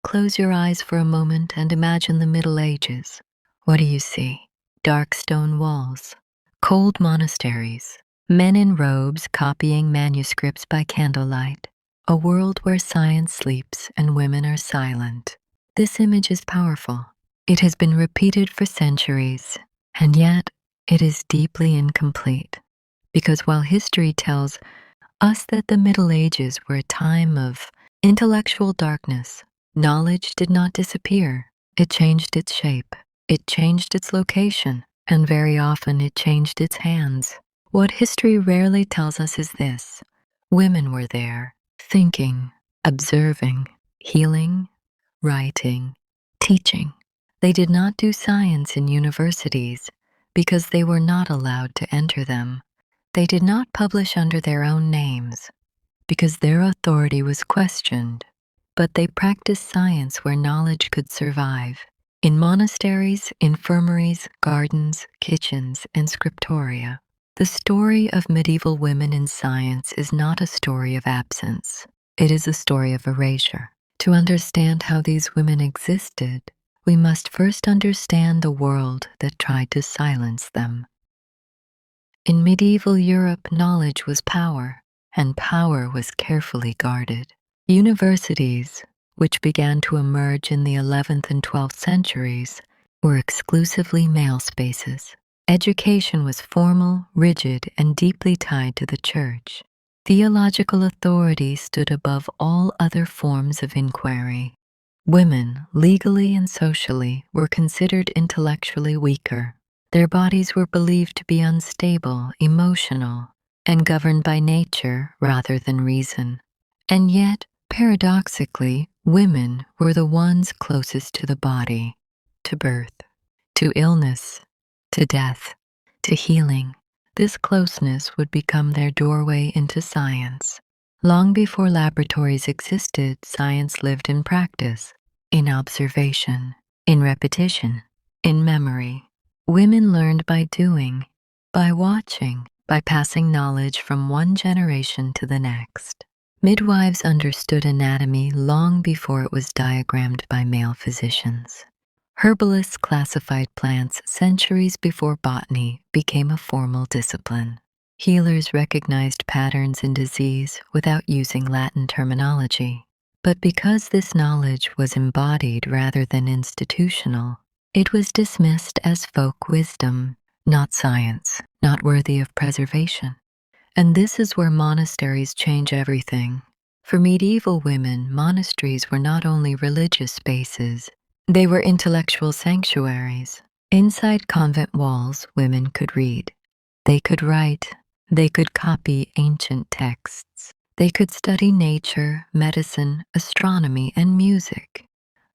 close your eyes for a moment and imagine the Middle Ages, what do you see? Dark stone walls, cold monasteries, men in robes copying manuscripts by candlelight, a world where science sleeps and women are silent. This image is powerful. It has been repeated for centuries, and yet it is deeply incomplete. Because while history tells us that the Middle Ages were a time of intellectual darkness, knowledge did not disappear. It changed its shape, it changed its location, and very often it changed its hands. What history rarely tells us is this: women were there, thinking, observing, healing, writing, teaching. They did not do science in universities because they were not allowed to enter them. They did not publish under their own names because their authority was questioned, but they practiced science where knowledge could survive, in monasteries, infirmaries, gardens, kitchens, and scriptoria. The story of medieval women in science is not a story of absence. It is a story of erasure. To understand how these women existed, we must first understand the world that tried to silence them. In medieval Europe, knowledge was power, and power was carefully guarded. Universities, which began to emerge in the 11th and 12th centuries, were exclusively male spaces. Education was formal, rigid, and deeply tied to the church. Theological authority stood above all other forms of inquiry. Women, legally and socially, were considered intellectually weaker. Their bodies were believed to be unstable, emotional, and governed by nature rather than reason. And yet, paradoxically, women were the ones closest to the body, to birth, to illness, to death, to healing. This closeness would become their doorway into science. Long before laboratories existed, science lived in practice, in observation, in repetition, in memory. Women learned by doing, by watching, by passing knowledge from one generation to the next. Midwives understood anatomy long before it was diagrammed by male physicians. Herbalists classified plants centuries before botany became a formal discipline. Healers recognized patterns in disease without using Latin terminology. But because this knowledge was embodied rather than institutional, it was dismissed as folk wisdom, not science, not worthy of preservation. And this is where monasteries change everything. For medieval women, monasteries were not only religious spaces, they were intellectual sanctuaries. Inside convent walls, women could read. They could write. They could copy ancient texts. They could study nature, medicine, astronomy, and music.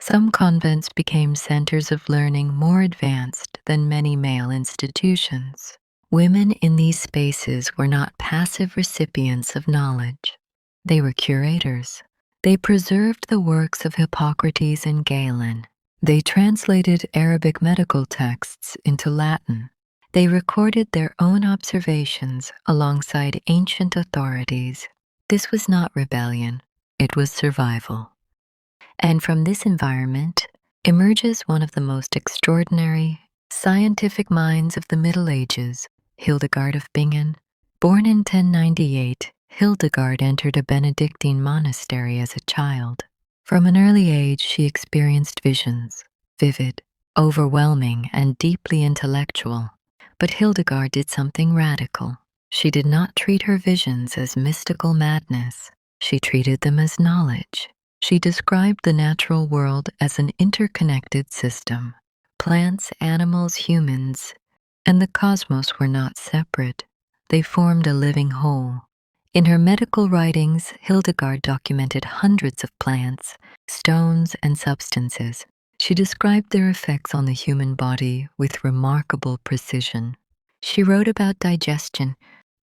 Some convents became centers of learning more advanced than many male institutions. Women in these spaces were not passive recipients of knowledge. They were curators. They preserved the works of Hippocrates and Galen. They translated Arabic medical texts into Latin. They recorded their own observations alongside ancient authorities. This was not rebellion, it was survival. And from this environment emerges one of the most extraordinary scientific minds of the Middle Ages, Hildegard of Bingen. Born in 1098, Hildegard entered a Benedictine monastery as a child. From an early age, she experienced visions, vivid, overwhelming, and deeply intellectual. But Hildegard did something radical. She did not treat her visions as mystical madness. She treated them as knowledge. She described the natural world as an interconnected system. Plants, animals, humans, and the cosmos were not separate. They formed a living whole. In her medical writings, Hildegard documented hundreds of plants, stones, and substances. She described their effects on the human body with remarkable precision. She wrote about digestion,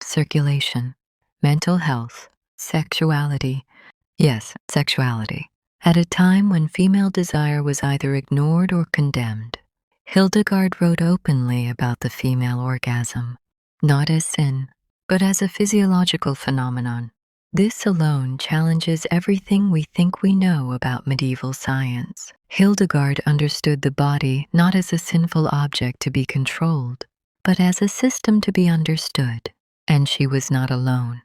circulation, mental health, sexuality. Yes, sexuality. At a time when female desire was either ignored or condemned, Hildegard wrote openly about the female orgasm, not as sin, but as a physiological phenomenon. This alone challenges everything we think we know about medieval science. Hildegard understood the body not as a sinful object to be controlled, but as a system to be understood, and she was not alone.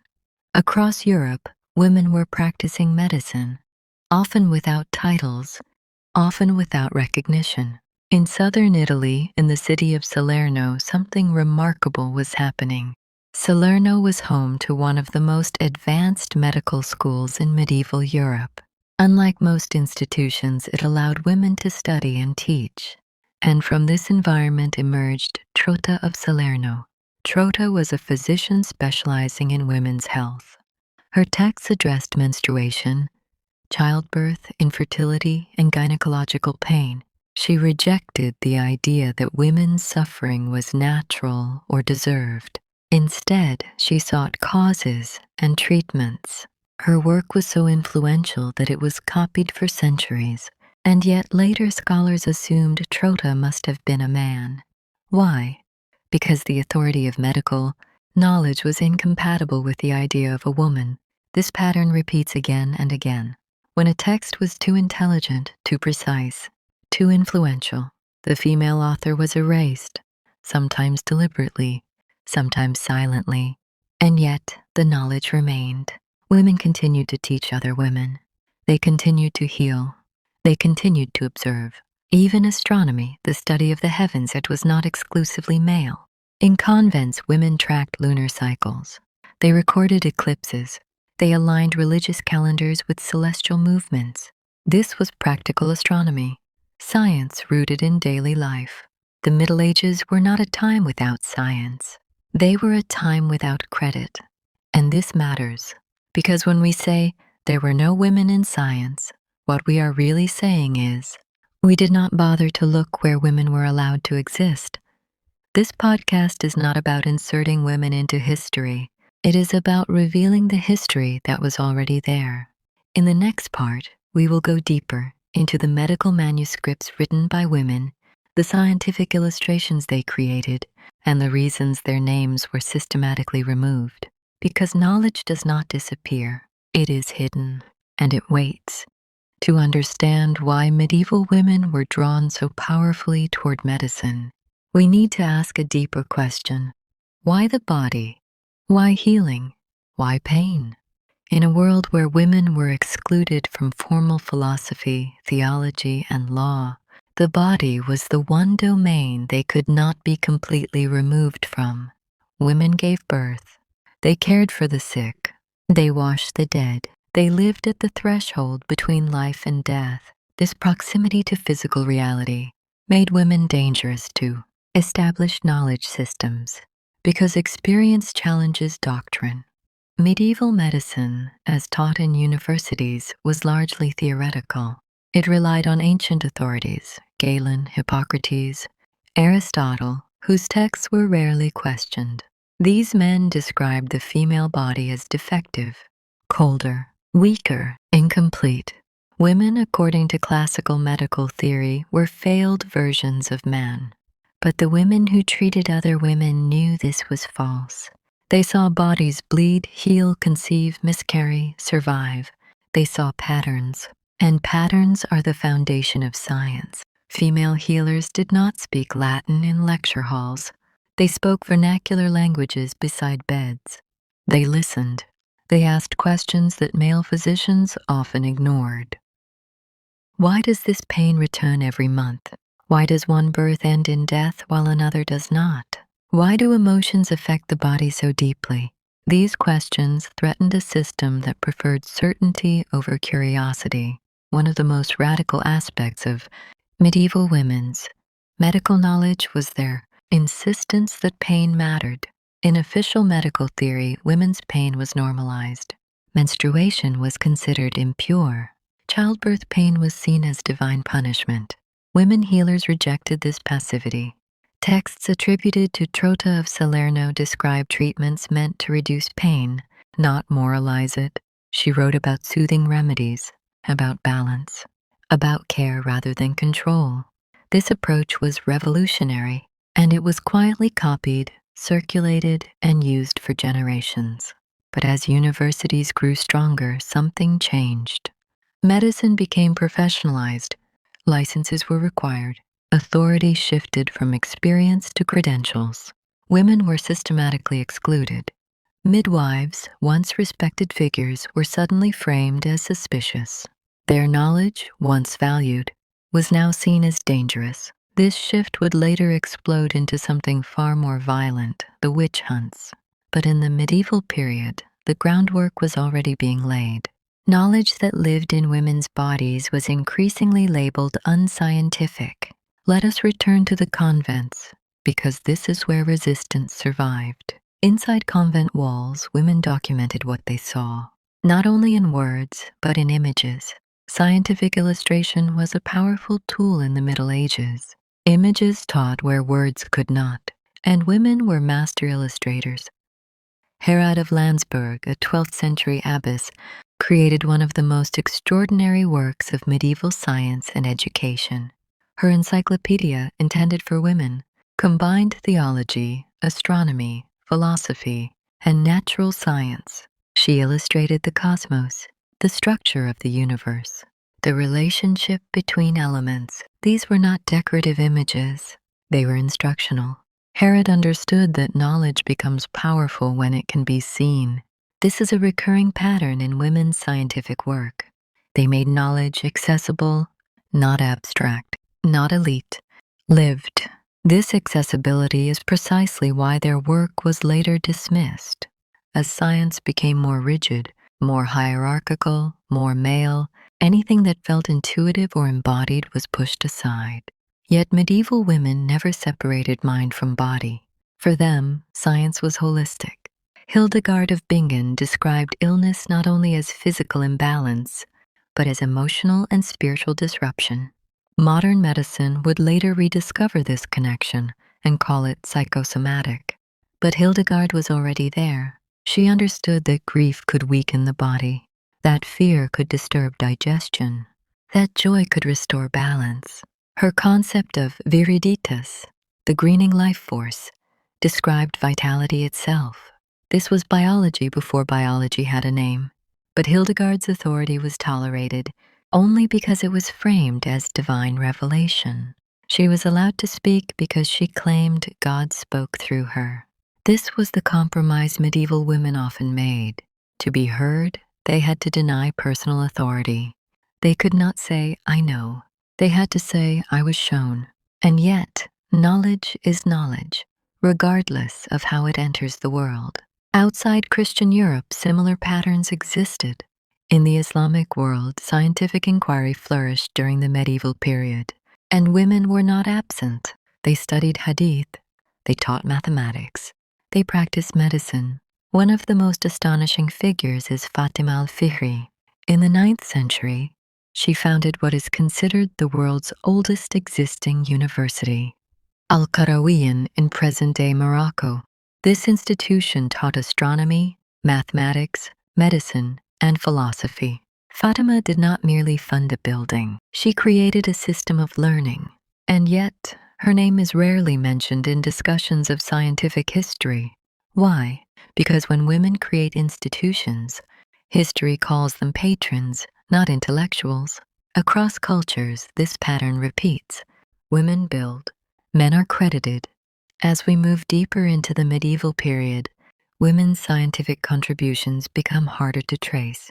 Across Europe, women were practicing medicine, often without titles, often without recognition. In southern Italy, in the city of Salerno, something remarkable was happening. Salerno was home to one of the most advanced medical schools in medieval Europe. Unlike most institutions, it allowed women to study and teach. And from this environment emerged Trota of Salerno. Trota was a physician specializing in women's health. Her texts addressed menstruation, childbirth, infertility, and gynecological pain. She rejected the idea that women's suffering was natural or deserved. Instead, she sought causes and treatments. Her work was so influential that it was copied for centuries, and yet later scholars assumed Trota must have been a man. Why? Because the authority of medical knowledge was incompatible with the idea of a woman. This pattern repeats again and again. When a text was too intelligent, too precise, too influential, the female author was erased, sometimes deliberately, sometimes silently, and yet the knowledge remained. Women continued to teach other women. They continued to heal. They continued to observe. Even astronomy, the study of the heavens, it was not exclusively male. In convents, women tracked lunar cycles. They recorded eclipses. They aligned religious calendars with celestial movements. This was practical astronomy, science rooted in daily life. The Middle Ages were not a time without science. They were a time without credit. And this matters, because when we say there were no women in science, what we are really saying is, we did not bother to look where women were allowed to exist. This podcast is not about inserting women into history. It is about revealing the history that was already there. In the next part, we will go deeper into the medical manuscripts written by women, the scientific illustrations they created, and the reasons their names were systematically removed. Because knowledge does not disappear, it is hidden, and it waits. To understand why medieval women were drawn so powerfully toward medicine, we need to ask a deeper question. Why the body? Why healing? Why pain? In a world where women were excluded from formal philosophy, theology, and law, the body was the one domain they could not be completely removed from. Women gave birth. They cared for the sick. They washed the dead. They lived at the threshold between life and death. This proximity to physical reality made women dangerous to established knowledge systems, because experience challenges doctrine. Medieval medicine, as taught in universities, was largely theoretical. It relied on ancient authorities, Galen, Hippocrates, Aristotle, whose texts were rarely questioned. These men described the female body as defective, colder, weaker, incomplete. Women, according to classical medical theory, were failed versions of man. But the women who treated other women knew this was false. They saw bodies bleed, heal, conceive, miscarry, survive. They saw patterns, and patterns are the foundation of science. Female healers did not speak Latin in lecture halls. They spoke vernacular languages beside beds. They listened. They asked questions that male physicians often ignored. Why does this pain return every month? Why does one birth end in death while another does not? Why do emotions affect the body so deeply? These questions threatened a system that preferred certainty over curiosity. One of the most radical aspects of medieval women's medical knowledge was their insistence that pain mattered. In official medical theory, women's pain was normalized. Menstruation was considered impure. Childbirth pain was seen as divine punishment. Women healers rejected this passivity. Texts attributed to Trota of Salerno describe treatments meant to reduce pain, not moralize it. She wrote about soothing remedies, about balance, about care rather than control. This approach was revolutionary, and it was quietly copied, circulated, and used for generations. But as universities grew stronger, something changed. Medicine became professionalized, licenses were required, authority shifted from experience to credentials. Women were systematically excluded. Midwives, once respected figures, were suddenly framed as suspicious. Their knowledge, once valued, was now seen as dangerous. This shift would later explode into something far more violent, the witch hunts. But in the medieval period, the groundwork was already being laid. Knowledge that lived in women's bodies was increasingly labeled unscientific. Let us return to the convents, because this is where resistance survived. Inside convent walls, women documented what they saw, not only in words, but in images. Scientific illustration was a powerful tool in the Middle Ages. Images taught where words could not, and women were master illustrators. Herod of Landsberg, a 12th century abbess, created one of the most extraordinary works of medieval science and education. Her encyclopedia, intended for women, combined theology, astronomy, philosophy, and natural science. She illustrated the cosmos, the structure of the universe, the relationship between elements. These were not decorative images, they were instructional. Herod understood that knowledge becomes powerful when it can be seen. This is a recurring pattern in women's scientific work. They made knowledge accessible, not abstract, not elite, lived. This accessibility is precisely why their work was later dismissed. As science became more rigid, more hierarchical, more male, anything that felt intuitive or embodied was pushed aside. Yet medieval women never separated mind from body. For them, science was holistic. Hildegard of Bingen described illness not only as physical imbalance, but as emotional and spiritual disruption. Modern medicine would later rediscover this connection and call it psychosomatic. But Hildegard was already there. She understood that grief could weaken the body, that fear could disturb digestion, that joy could restore balance. Her concept of viriditas, the greening life force, described vitality itself. This was biology before biology had a name. But Hildegard's authority was tolerated only because it was framed as divine revelation. She was allowed to speak because she claimed God spoke through her. This was the compromise medieval women often made. To be heard, they had to deny personal authority. They could not say, "I know." They had to say, "I was shown." And yet, knowledge is knowledge, regardless of how it enters the world. Outside Christian Europe, similar patterns existed. In the Islamic world, scientific inquiry flourished during the medieval period, and women were not absent. They studied hadith, they taught mathematics, they practiced medicine. One of the most astonishing figures is Fatima al-Fihri. In the 9th century, she founded what is considered the world's oldest existing university, Al-Qarawiyyin in present-day Morocco. This institution taught astronomy, mathematics, medicine, and philosophy. Fatima did not merely fund a building. She created a system of learning. And yet, her name is rarely mentioned in discussions of scientific history. Why? Because when women create institutions, history calls them patrons, not intellectuals. Across cultures, this pattern repeats. Women build, men are credited. As we move deeper into the medieval period, women's scientific contributions become harder to trace,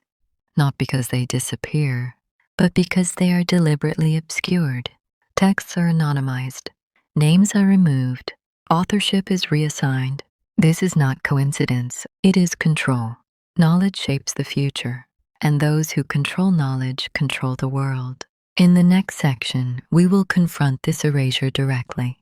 not because they disappear, but because they are deliberately obscured. Texts are anonymized, names are removed, authorship is reassigned. This is not coincidence, it is control. Knowledge shapes the future, and those who control knowledge control the world. In the next section, we will confront this erasure directly.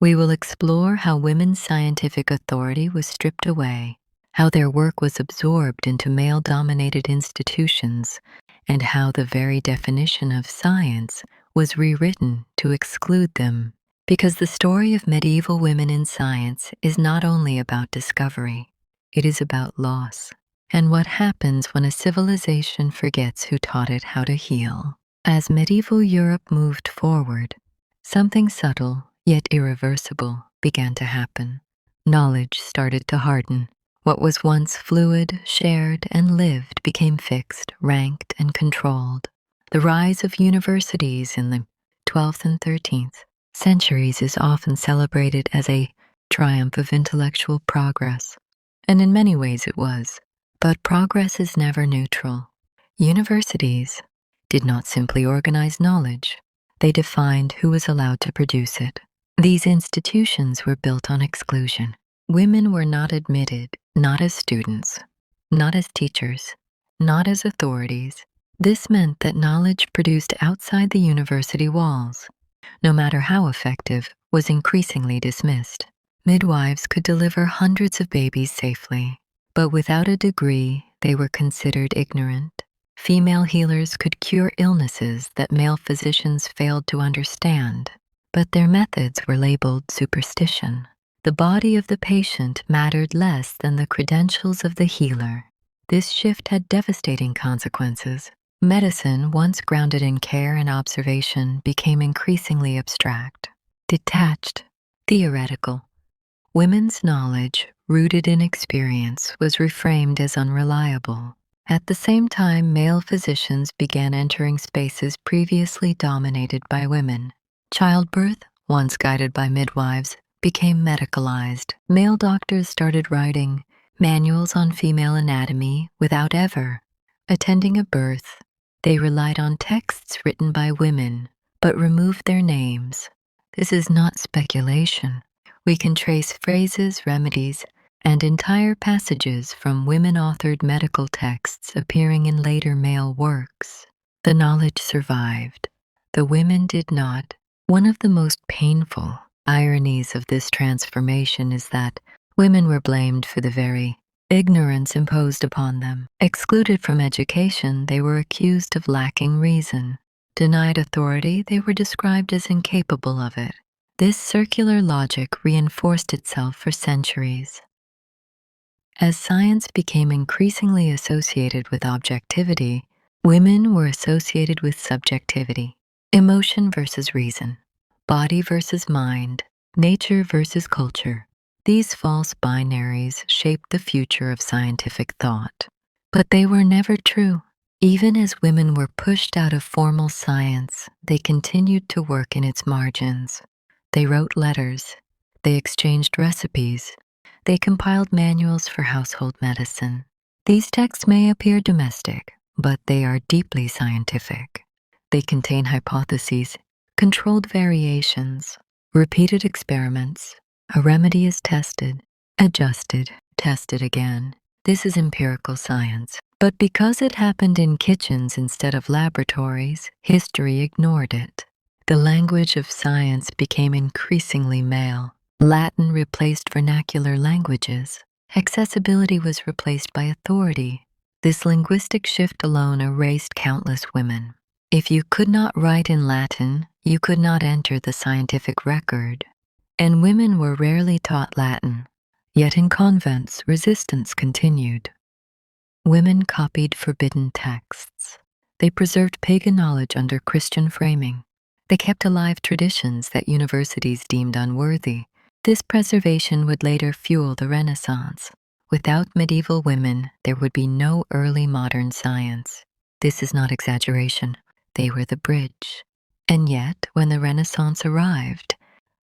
We will explore how women's scientific authority was stripped away, how their work was absorbed into male-dominated institutions, and how the very definition of science was rewritten to exclude them. Because the story of medieval women in science is not only about discovery, it is about loss, and what happens when a civilization forgets who taught it how to heal. As medieval Europe moved forward, something subtle yet irreversible began to happen. Knowledge started to harden. What was once fluid, shared, and lived became fixed, ranked, and controlled. The rise of universities in the 12th and 13th centuries is often celebrated as a triumph of intellectual progress, and in many ways it was. But progress is never neutral. Universities did not simply organize knowledge, they defined who was allowed to produce it. These institutions were built on exclusion. Women were not admitted, not as students, not as teachers, not as authorities. This meant that knowledge produced outside the university walls, no matter how effective, was increasingly dismissed. Midwives could deliver hundreds of babies safely, but without a degree, they were considered ignorant. Female healers could cure illnesses that male physicians failed to understand, but their methods were labeled superstition. The body of the patient mattered less than the credentials of the healer. This shift had devastating consequences. Medicine, once grounded in care and observation, became increasingly abstract, detached, theoretical. Women's knowledge, rooted in experience, was reframed as unreliable. At the same time, male physicians began entering spaces previously dominated by women. Childbirth, once guided by midwives, became medicalized. Male doctors started writing manuals on female anatomy without ever attending a birth. They relied on texts written by women, but removed their names. This is not speculation. We can trace phrases, remedies, and entire passages from women-authored medical texts appearing in later male works. The knowledge survived. The women did not. One of the most painful ironies of this transformation is that women were blamed for the very ignorance imposed upon them. Excluded from education, they were accused of lacking reason. Denied authority, they were described as incapable of it. This circular logic reinforced itself for centuries. As science became increasingly associated with objectivity, women were associated with subjectivity. Emotion versus reason, body versus mind, nature versus culture. These false binaries shaped the future of scientific thought. But they were never true. Even as women were pushed out of formal science, they continued to work in its margins. They wrote letters, they exchanged recipes, they compiled manuals for household medicine. These texts may appear domestic, but they are deeply scientific. They contain hypotheses, controlled variations, repeated experiments. A remedy is tested, adjusted, tested again. This is empirical science. But because it happened in kitchens instead of laboratories, history ignored it. The language of science became increasingly male. Latin replaced vernacular languages. Accessibility was replaced by authority. This linguistic shift alone erased countless women. If you could not write in Latin, you could not enter the scientific record. And women were rarely taught Latin. Yet in convents, resistance continued. Women copied forbidden texts. They preserved pagan knowledge under Christian framing. They kept alive traditions that universities deemed unworthy. This preservation would later fuel the Renaissance. Without medieval women, there would be no early modern science. This is not exaggeration. They were the bridge. And yet, when the Renaissance arrived,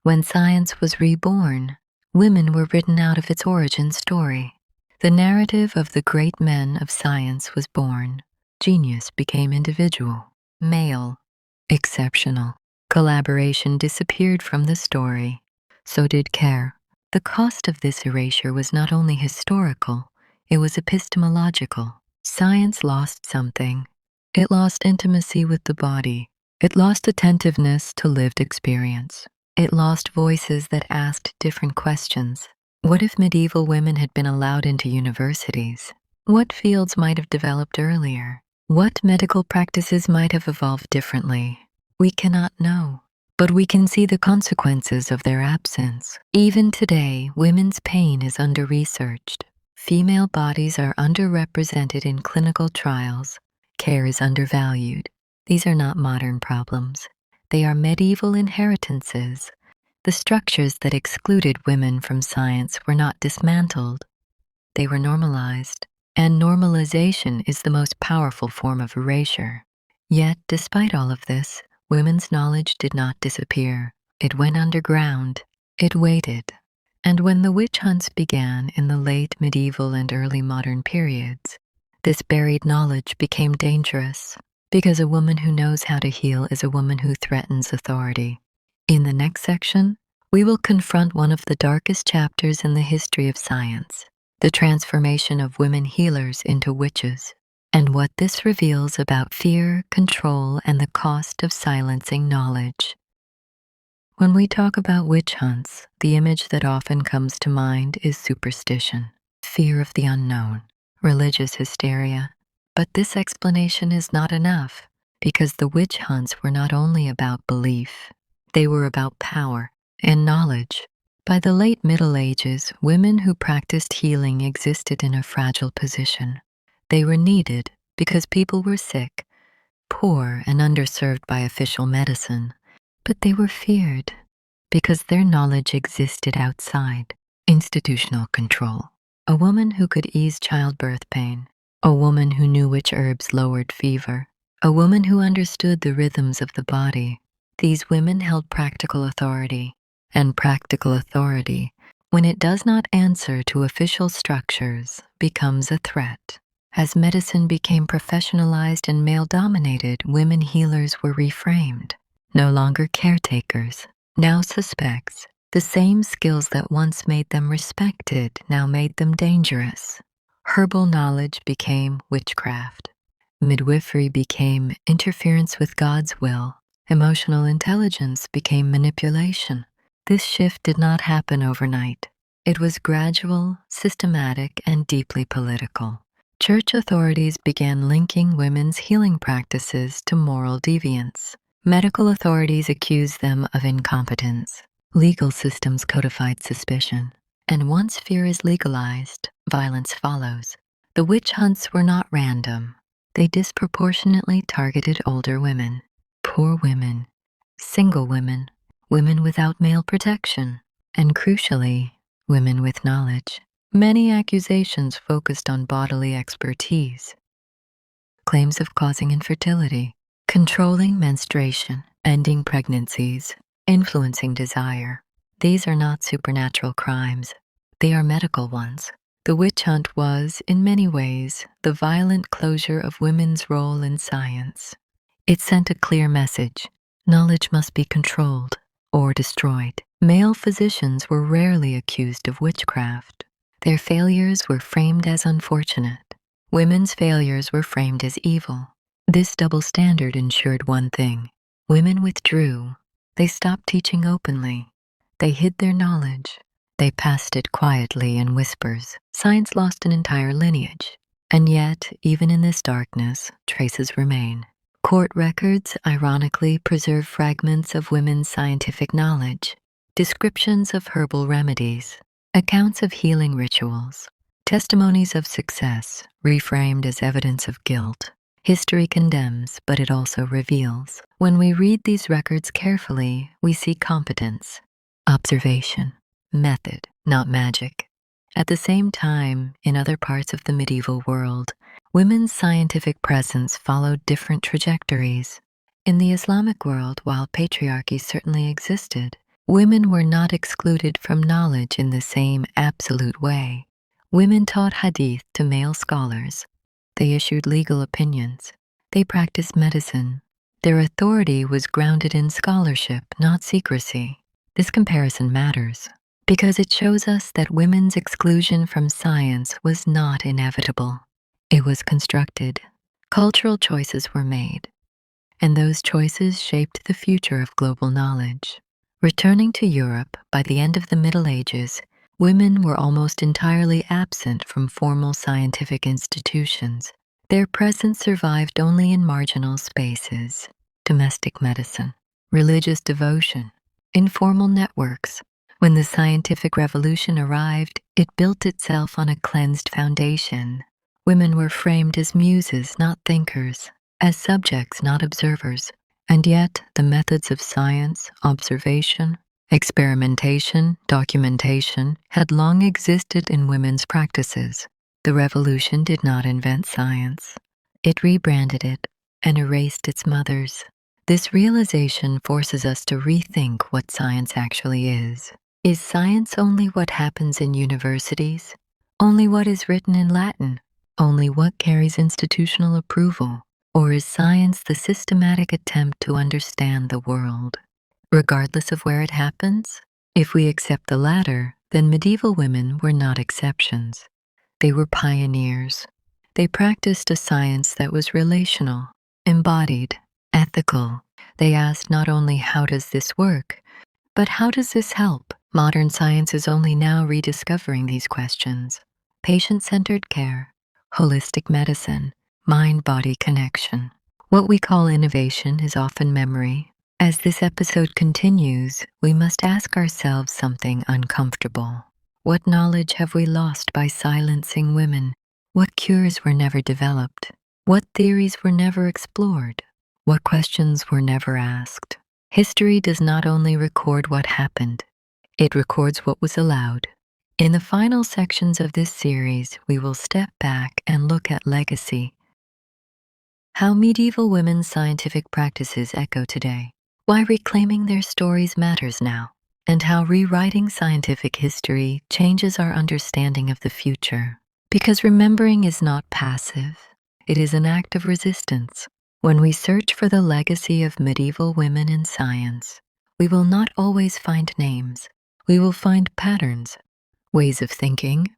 when science was reborn, women were written out of its origin story. The narrative of the great men of science was born. Genius became individual, male, exceptional. Collaboration disappeared from the story. So did care. The cost of this erasure was not only historical, it was epistemological. Science lost something. It lost intimacy with the body. It lost attentiveness to lived experience. It lost voices that asked different questions. What if medieval women had been allowed into universities? What fields might have developed earlier? What medical practices might have evolved differently? We cannot know. But we can see the consequences of their absence. Even today, women's pain is under-researched. Female bodies are underrepresented in clinical trials. Care is undervalued. These are not modern problems. They are medieval inheritances. The structures that excluded women from science were not dismantled. they were normalized, and normalization is the most powerful form of erasure. Yet, despite all of this, women's knowledge did not disappear. It went underground. It waited. And when the witch hunts began in the late medieval and early modern periods, this buried knowledge became dangerous, because a woman who knows how to heal is a woman who threatens authority. In the next section, we will confront one of the darkest chapters in the history of science, the transformation of women healers into witches, and what this reveals about fear, control, and the cost of silencing knowledge. When we talk about witch hunts, the image that often comes to mind is superstition, fear of the unknown, religious hysteria. But this explanation is not enough, because the witch hunts were not only about belief, they were about power and knowledge. By the late Middle Ages, women who practiced healing existed in a fragile position. They were needed because people were sick, poor, and underserved by official medicine. But they were feared because their knowledge existed outside institutional control. A woman who could ease childbirth pain, a woman who knew which herbs lowered fever, a woman who understood the rhythms of the body. These women held practical authority, and practical authority, when it does not answer to official structures, becomes a threat. As medicine became professionalized and male-dominated, women healers were reframed. No longer caretakers, now suspects. The same skills that once made them respected now made them dangerous. Herbal knowledge became witchcraft. Midwifery became interference with God's will. Emotional intelligence became manipulation. This shift did not happen overnight. It was gradual, systematic, and deeply political. Church authorities began linking women's healing practices to moral deviance. Medical authorities accused them of incompetence. Legal systems codified suspicion. And once fear is legalized, violence follows. The witch hunts were not random. They disproportionately targeted older women, poor women, single women, women without male protection, and crucially, women with knowledge. Many accusations focused on bodily expertise. Claims of causing infertility, controlling menstruation, ending pregnancies, influencing desire. These are not supernatural crimes. They are medical ones. The witch hunt was, in many ways, the violent closure of women's role in science. It sent a clear message. Knowledge must be controlled or destroyed. Male physicians were rarely accused of witchcraft. Their failures were framed as unfortunate. Women's failures were framed as evil. This double standard ensured one thing. Women withdrew. They stopped teaching openly. They hid their knowledge. They passed it quietly in whispers. Science lost an entire lineage. And yet, even in this darkness, traces remain. Court records, ironically, preserve fragments of women's scientific knowledge, descriptions of herbal remedies, accounts of healing rituals, testimonies of success, reframed as evidence of guilt. History condemns, but it also reveals. When we read these records carefully, we see competence, observation, method, not magic. At the same time, in other parts of the medieval world, women's scientific presence followed different trajectories. In the Islamic world, while patriarchy certainly existed, women were not excluded from knowledge in the same absolute way. Women taught hadith to male scholars. They issued legal opinions. They practiced medicine. Their authority was grounded in scholarship, not secrecy. This comparison matters because it shows us that women's exclusion from science was not inevitable. It was constructed. Cultural choices were made, and those choices shaped the future of global knowledge. Returning to Europe, by the end of the Middle Ages, women were almost entirely absent from formal scientific institutions. Their presence survived only in marginal spaces: domestic medicine, religious devotion, informal networks. When the scientific revolution arrived, it built itself on a cleansed foundation. Women were framed as muses, not thinkers, as subjects, not observers. And yet, the methods of science, observation, Experimentation, documentation had long existed in women's practices. The revolution did not invent science. It rebranded it and erased its mothers. This realization forces us to rethink what science actually is. Is science only what happens in universities? Only what is written in Latin? Only what carries institutional approval? Or is science the systematic attempt to understand the world, regardless of where it happens? If we accept the latter, then medieval women were not exceptions. They were pioneers. They practiced a science that was relational, embodied, ethical. They asked not only how does this work, but how does this help? Modern science is only now rediscovering these questions. Patient-centered care, holistic medicine, mind-body connection. What we call innovation is often memory. As this episode continues, we must ask ourselves something uncomfortable. What knowledge have we lost by silencing women? What cures were never developed? What theories were never explored? What questions were never asked? History does not only record what happened, it records what was allowed. In the final sections of this series, we will step back and look at legacy, how medieval women's scientific practices echo today, why reclaiming their stories matters now, and how rewriting scientific history changes our understanding of the future. Because remembering is not passive, it is an act of resistance. When we search for the legacy of medieval women in science, we will not always find names. We will find patterns, ways of thinking,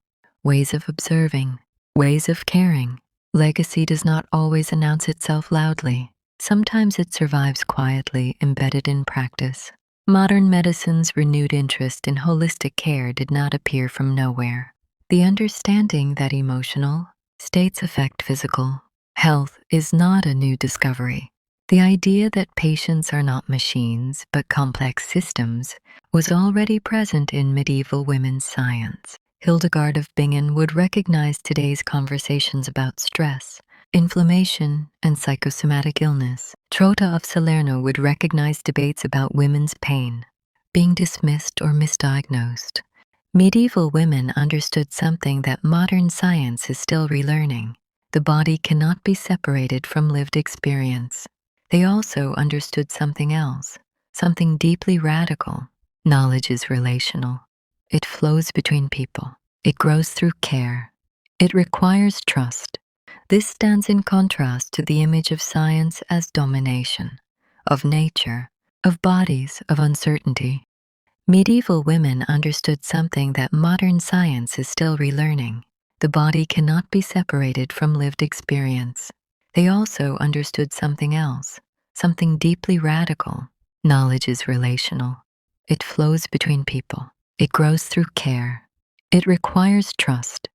ways of observing, ways of caring. Legacy does not always announce itself loudly. Sometimes it survives quietly, embedded in practice. Modern medicine's renewed interest in holistic care did not appear from nowhere. The understanding that emotional states affect physical health is not a new discovery. The idea that patients are not machines but complex systems was already present in medieval women's science. Hildegard of Bingen would recognize today's conversations about stress, inflammation, and psychosomatic illness. Trota of Salerno would recognize debates about women's pain being dismissed or misdiagnosed. Medieval women understood something that modern science is still relearning. The body cannot be separated from lived experience. They also understood something else, something deeply radical. Knowledge is relational. It flows between people. It grows through care. It requires trust. This stands in contrast to the image of science as domination, of nature, of bodies, of uncertainty. Medieval women understood something that modern science is still relearning. The body cannot be separated from lived experience. They also understood something else, something deeply radical. Knowledge is relational. It flows between people. It grows through care. It requires trust.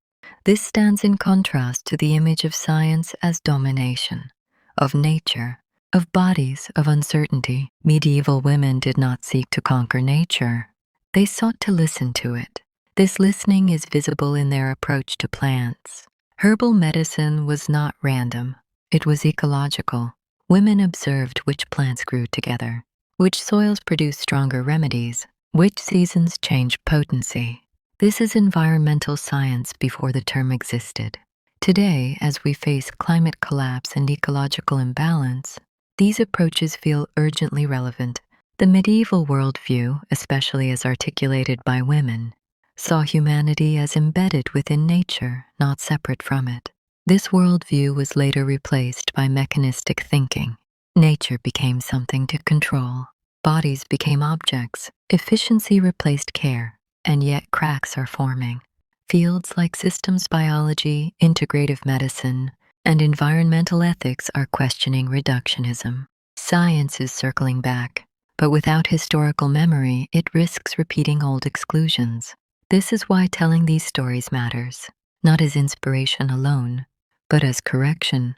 This stands in contrast to the image of science as domination, of nature, of bodies, of uncertainty. Medieval women did not seek to conquer nature. They sought to listen to it. This listening is visible in their approach to plants. Herbal medicine was not random. It was ecological. Women observed which plants grew together, which soils produced stronger remedies, which seasons changed potency. This is environmental science before the term existed. Today, as we face climate collapse and ecological imbalance, these approaches feel urgently relevant. The medieval worldview, especially as articulated by women, saw humanity as embedded within nature, not separate from it. This worldview was later replaced by mechanistic thinking. Nature became something to control. Bodies became objects. Efficiency replaced care, and yet cracks are forming. Fields like systems biology, integrative medicine, and environmental ethics are questioning reductionism. Science is circling back, but without historical memory, it risks repeating old exclusions. This is why telling these stories matters, not as inspiration alone, but as correction.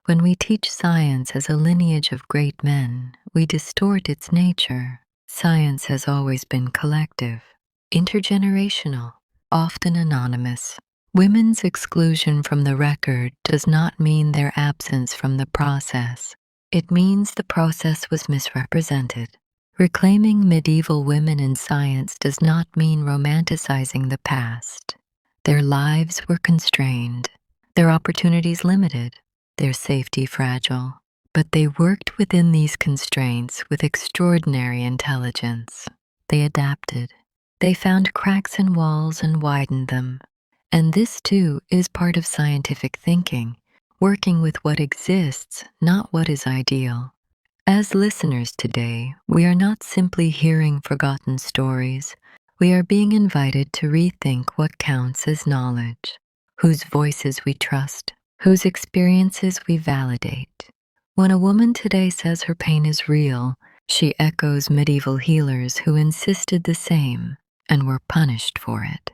When we teach science as a lineage of great men, we distort its nature. Science has always been collective, intergenerational, often anonymous. Women's exclusion from the record does not mean their absence from the process. It means the process was misrepresented. Reclaiming medieval women in science does not mean romanticizing the past. Their lives were constrained, their opportunities limited, their safety fragile, but they worked within these constraints with extraordinary intelligence. They adapted. They found cracks in walls and widened them. And this, too, is part of scientific thinking, working with what exists, not what is ideal. As listeners today, we are not simply hearing forgotten stories. We are being invited to rethink what counts as knowledge, whose voices we trust, whose experiences we validate. When a woman today says her pain is real, she echoes medieval healers who insisted the same and were punished for it.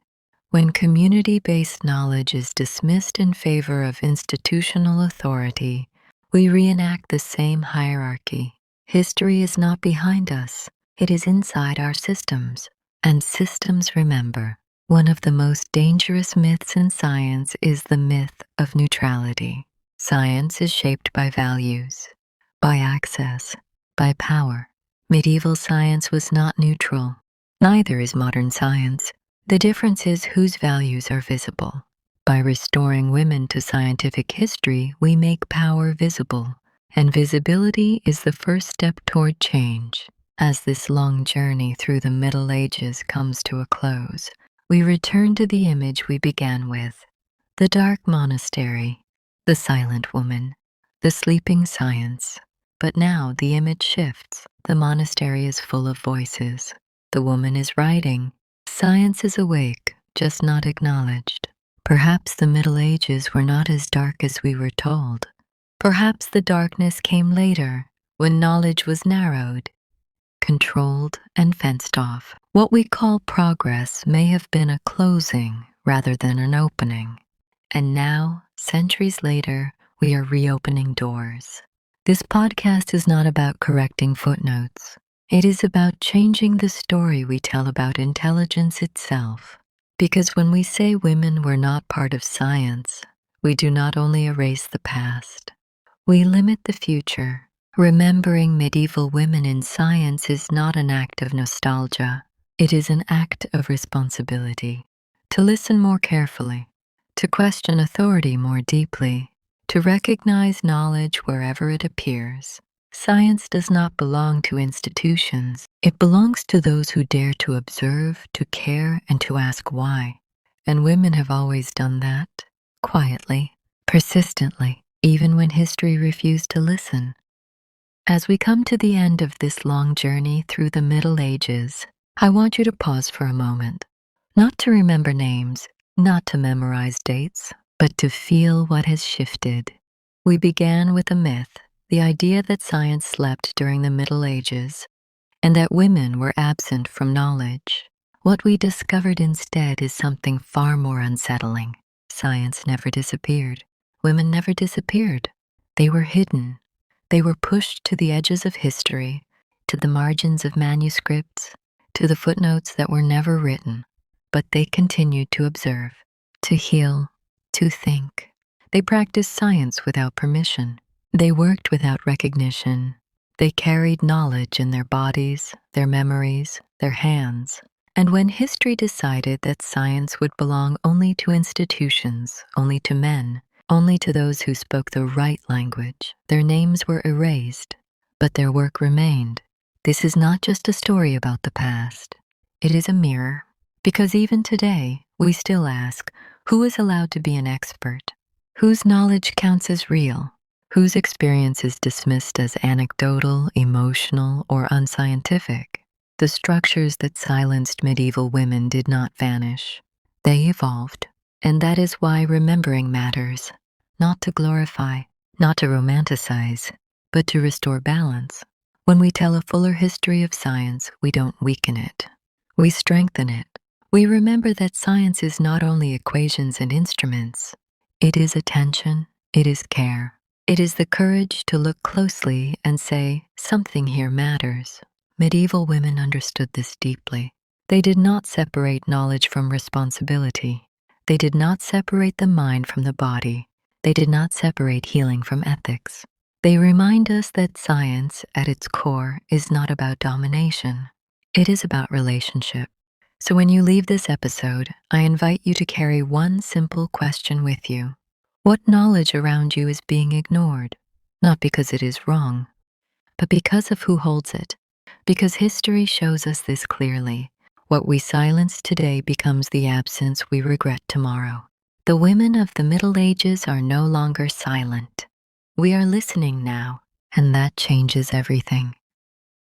When community-based knowledge is dismissed in favor of institutional authority, we reenact the same hierarchy. History is not behind us, it is inside our systems. And systems remember. One of the most dangerous myths in science is the myth of neutrality. Science is shaped by values, by access, by power. Medieval science was not neutral. Neither is modern science. The difference is whose values are visible. By restoring women to scientific history, we make power visible, and visibility is the first step toward change. As this long journey through the Middle Ages comes to a close, we return to the image we began with: the dark monastery, the silent woman, the sleeping science. But now the image shifts. The monastery is full of voices. The woman is writing. Science is awake, just not acknowledged. Perhaps the Middle Ages were not as dark as we were told. Perhaps the darkness came later, when knowledge was narrowed, controlled, and fenced off. What we call progress may have been a closing rather than an opening. And now, centuries later, we are reopening doors. This podcast is not about correcting footnotes. It is about changing the story we tell about intelligence itself. Because when we say women were not part of science, we do not only erase the past, we limit the future. Remembering medieval women in science is not an act of nostalgia. It is an act of responsibility. To listen more carefully, to question authority more deeply, to recognize knowledge wherever it appears. Science does not belong to institutions. It belongs to those who dare to observe, to care, and to ask why. And women have always done that, quietly, persistently, even when history refused to listen. As we come to the end of this long journey through the Middle Ages, I want you to pause for a moment, not to remember names, not to memorize dates, but to feel what has shifted. We began with a myth, the idea that science slept during the Middle Ages, and that women were absent from knowledge. What we discovered instead is something far more unsettling. Science never disappeared. Women never disappeared. They were hidden. They were pushed to the edges of history, to the margins of manuscripts, to the footnotes that were never written. But they continued to observe, to heal, to think. They practiced science without permission. They worked without recognition. They carried knowledge in their bodies, their memories, their hands. And when history decided that science would belong only to institutions, only to men, only to those who spoke the right language, their names were erased, but their work remained. This is not just a story about the past. It is a mirror, because even today, we still ask, who is allowed to be an expert? Whose knowledge counts as real? Whose experience is dismissed as anecdotal, emotional, or unscientific? The structures that silenced medieval women did not vanish. They evolved, and that is why remembering matters, not to glorify, not to romanticize, but to restore balance. When we tell a fuller history of science, we don't weaken it. We strengthen it. We remember that science is not only equations and instruments. It is attention, it is care. It is the courage to look closely and say, something here matters. Medieval women understood this deeply. They did not separate knowledge from responsibility. They did not separate the mind from the body. They did not separate healing from ethics. They remind us that science, at its core, is not about domination. It is about relationship. So when you leave this episode, I invite you to carry one simple question with you. What knowledge around you is being ignored? Not because it is wrong, but because of who holds it. Because history shows us this clearly. What we silence today becomes the absence we regret tomorrow. The women of the Middle Ages are no longer silent. We are listening now, and that changes everything.